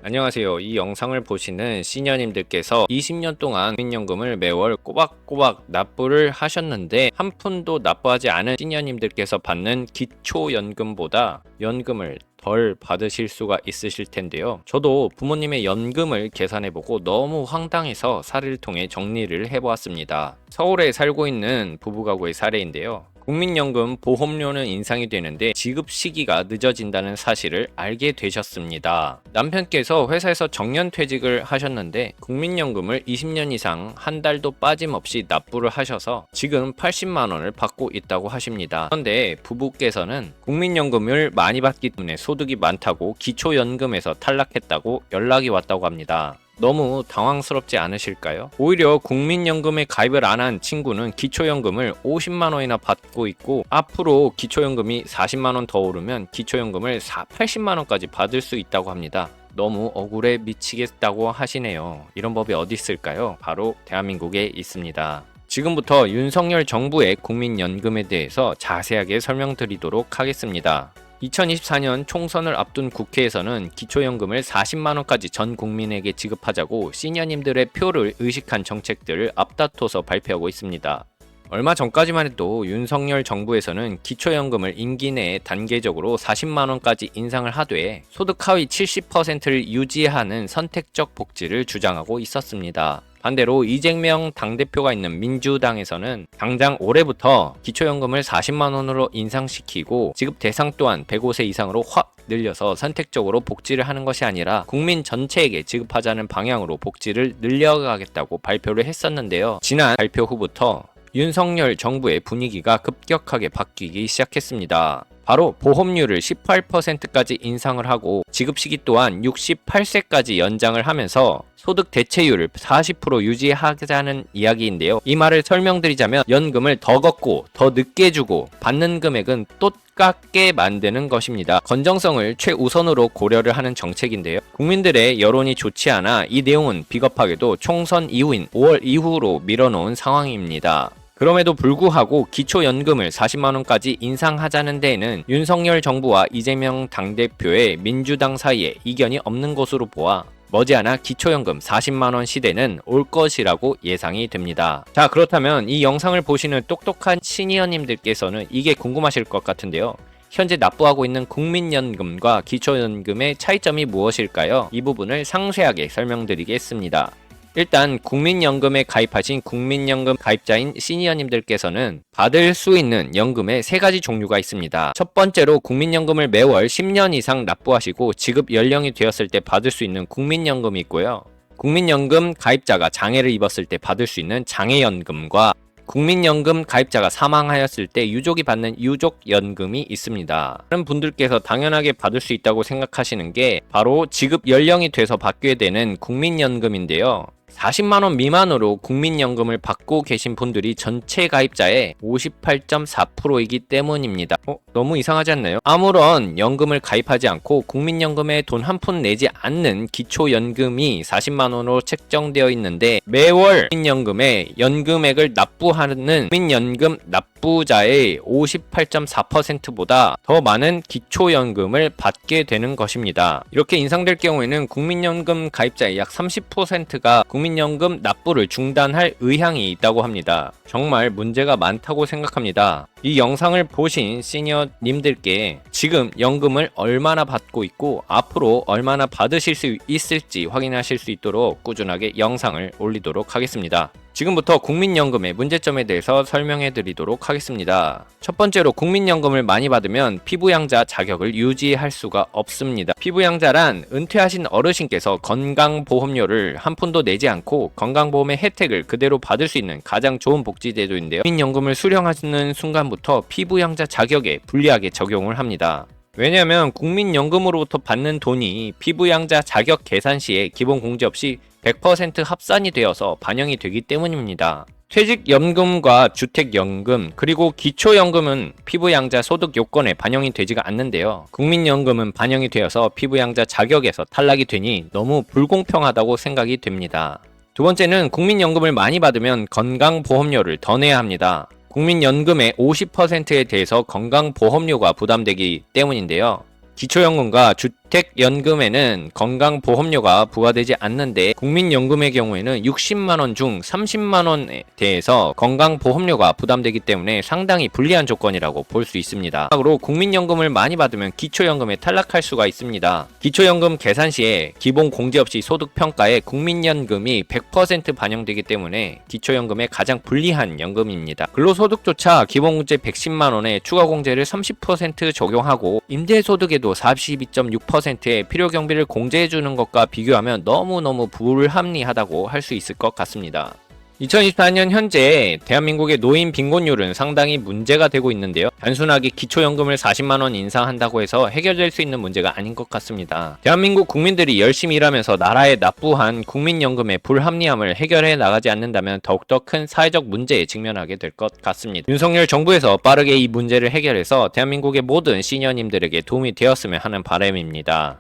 안녕하세요. 이 영상을 보시는 시니어님들께서 20년 동안 국민연금을 매월 꼬박꼬박 납부를 하셨는데 한 푼도 납부하지 않은 시니어님들께서 받는 기초연금보다 연금을 덜 받으실 수가 있으실 텐데요. 저도 부모님의 연금을 계산해보고 너무 황당해서 사례를 통해 정리를 해보았습니다. 서울에 살고 있는 부부가구의 사례인데요. 국민연금 보험료는 인상이 되는데 지급 시기가 늦어진다는 사실을 알게 되셨습니다. 남편께서 회사에서 정년퇴직을 하셨는데 국민연금을 20년 이상 한 달도 빠짐없이 납부를 하셔서 지금 80만 원을 받고 있다고 하십니다. 그런데 부부께서는 국민연금을 많이 받기 때문에 소득이 많다고 기초연금에서 탈락했다고 연락이 왔다고 합니다. 너무 당황스럽지 않으실까요? 오히려 국민연금에 가입을 안 한 친구는 기초연금을 50만 원이나 받고 있고 앞으로 기초연금이 40만 원 더 오르면 기초연금을 80만 원까지 받을 수 있다고 합니다. 너무 억울해 미치겠다고 하시네요. 이런 법이 어디 있을까요? 바로 대한민국에 있습니다. 지금부터 윤석열 정부의 국민연금에 대해서 자세하게 설명드리도록 하겠습니다. 2024년 총선을 앞둔 국회에서는 기초연금을 40만원까지 전 국민에게 지급하자고 시니어님들의 표를 의식한 정책들을 앞다퉈서 발표하고 있습니다. 얼마 전까지만 해도 윤석열 정부에서는 기초연금을 임기 내에 단계적으로 40만원까지 인상을 하되 소득 하위 70%를 유지하는 선택적 복지를 주장하고 있었습니다. 반대로 이재명 당대표가 있는 민주당에서는 당장 올해부터 기초연금을 40만원으로 인상시키고 지급 대상 또한 105세 이상으로 확 늘려서 선택적으로 복지를 하는 것이 아니라 국민 전체에게 지급하자는 방향으로 복지를 늘려가겠다고 발표를 했었는데요. 지난 발표 후부터 윤석열 정부의 분위기가 급격하게 바뀌기 시작했습니다. 바로 보험료를 18%까지 인상을 하고 지급 시기 또한 68세까지 연장을 하면서 소득 대체율을 40% 유지하자는 이야기인데요. 이 말을 설명드리자면 연금을 더 걷고 더 늦게 주고 받는 금액은 똑같게 만드는 것입니다. 건정성을 최우선으로 고려를 하는 정책인데요. 국민들의 여론이 좋지 않아 이 내용은 비겁하게도 총선 이후인 5월 이후로 밀어놓은 상황입니다. 그럼에도 불구하고 기초연금을 40만원까지 인상하자는 데에는 윤석열 정부와 이재명 당대표의 민주당 사이에 이견이 없는 것으로 보아 머지않아 기초연금 40만원 시대는 올 것이라고 예상이 됩니다. 자, 그렇다면 이 영상을 보시는 똑똑한 시니어님들께서는 이게 궁금하실 것 같은데요. 현재 납부하고 있는 국민연금과 기초연금의 차이점이 무엇일까요? 이 부분을 상세하게 설명드리겠습니다. 일단 국민연금에 가입하신 국민연금 가입자인 시니어님들께서는 받을 수 있는 연금의 3가지 종류가 있습니다. 첫 번째로 국민연금을 매월 10년 이상 납부하시고 지급 연령이 되었을 때 받을 수 있는 국민연금이 있고요. 국민연금 가입자가 장애를 입었을 때 받을 수 있는 장애연금과 국민연금 가입자가 사망하였을 때 유족이 받는 유족연금이 있습니다. 다른 분들께서 당연하게 받을 수 있다고 생각하시는 게 바로 지급 연령이 돼서 받게 되는 국민연금인데요. 40만원 미만으로 국민연금을 받고 계신 분들이 전체 가입자의 58.4%이기 때문입니다. 너무 이상하지 않나요? 아무런 연금을 가입하지 않고 국민연금에 돈 한 푼 내지 않는 기초연금이 40만원으로 책정되어 있는데 매월 국민연금에 연금액을 납부하는 국민연금 납부자의 58.4%보다 더 많은 기초연금을 받게 되는 것입니다. 이렇게 인상될 경우에는 국민연금 가입자의 약 30%가 국민연금 납부를 중단할 의향이 있다고 합니다. 정말 문제가 많다고 생각합니다. 이 영상을 보신 시니어님들께 지금 연금을 얼마나 받고 있고 앞으로 얼마나 받으실 수 있을지 확인하실 수 있도록 꾸준하게 영상을 올리도록 하겠습니다. 지금부터 국민연금의 문제점에 대해서 설명해 드리도록 하겠습니다. 첫 번째로 국민연금을 많이 받으면 피부양자 자격을 유지할 수가 없습니다. 피부양자란 은퇴하신 어르신께서 건강보험료를 한 푼도 내지 않고 건강보험의 혜택을 그대로 받을 수 있는 가장 좋은 복지제도인데요. 국민연금을 수령하는 순간부터 피부양자 자격에 불리하게 적용을 합니다. 왜냐하면 국민연금으로부터 받는 돈이 피부양자 자격 계산 시에 기본 공제 없이 100% 합산이 되어서 반영이 되기 때문입니다. 퇴직연금과 주택연금 그리고 기초연금은 피부양자 소득 요건에 반영이 되지가 않는데요. 국민연금은 반영이 되어서 피부양자 자격에서 탈락이 되니 너무 불공평하다고 생각이 됩니다. 두 번째는 국민연금을 많이 받으면 건강보험료를 더 내야 합니다. 국민연금의 50%에 대해서 건강보험료가 부담되기 때문인데요. 기초연금과 주택연금에는 건강보험료가 부과되지 않는데 국민연금의 경우에는 60만원 중 30만원에 대해서 건강보험료가 부담되기 때문에 상당히 불리한 조건이라고 볼 수 있습니다. 참고로 국민연금을 많이 받으면 기초연금에 탈락할 수가 있습니다. 기초연금 계산 시에 기본 공제 없이 소득평가에 국민연금이 100% 반영되기 때문에 기초연금에 가장 불리한 연금입니다. 근로소득조차 기본공제 110만원에 추가공제를 30% 적용하고 임대소득에도 42.6%의 필요경비를 공제해주는 것과 비교하면 너무너무 불합리하다고 할 수 있을 것 같습니다. 2024년 현재 대한민국의 노인 빈곤율은 상당히 문제가 되고 있는데요. 단순하게 기초연금을 40만원 인상한다고 해서 해결될 수 있는 문제가 아닌 것 같습니다. 대한민국 국민들이 열심히 일하면서 나라에 납부한 국민연금의 불합리함을 해결해 나가지 않는다면 더욱더 큰 사회적 문제에 직면하게 될 것 같습니다. 윤석열 정부에서 빠르게 이 문제를 해결해서 대한민국의 모든 시니어님들에게 도움이 되었으면 하는 바람입니다.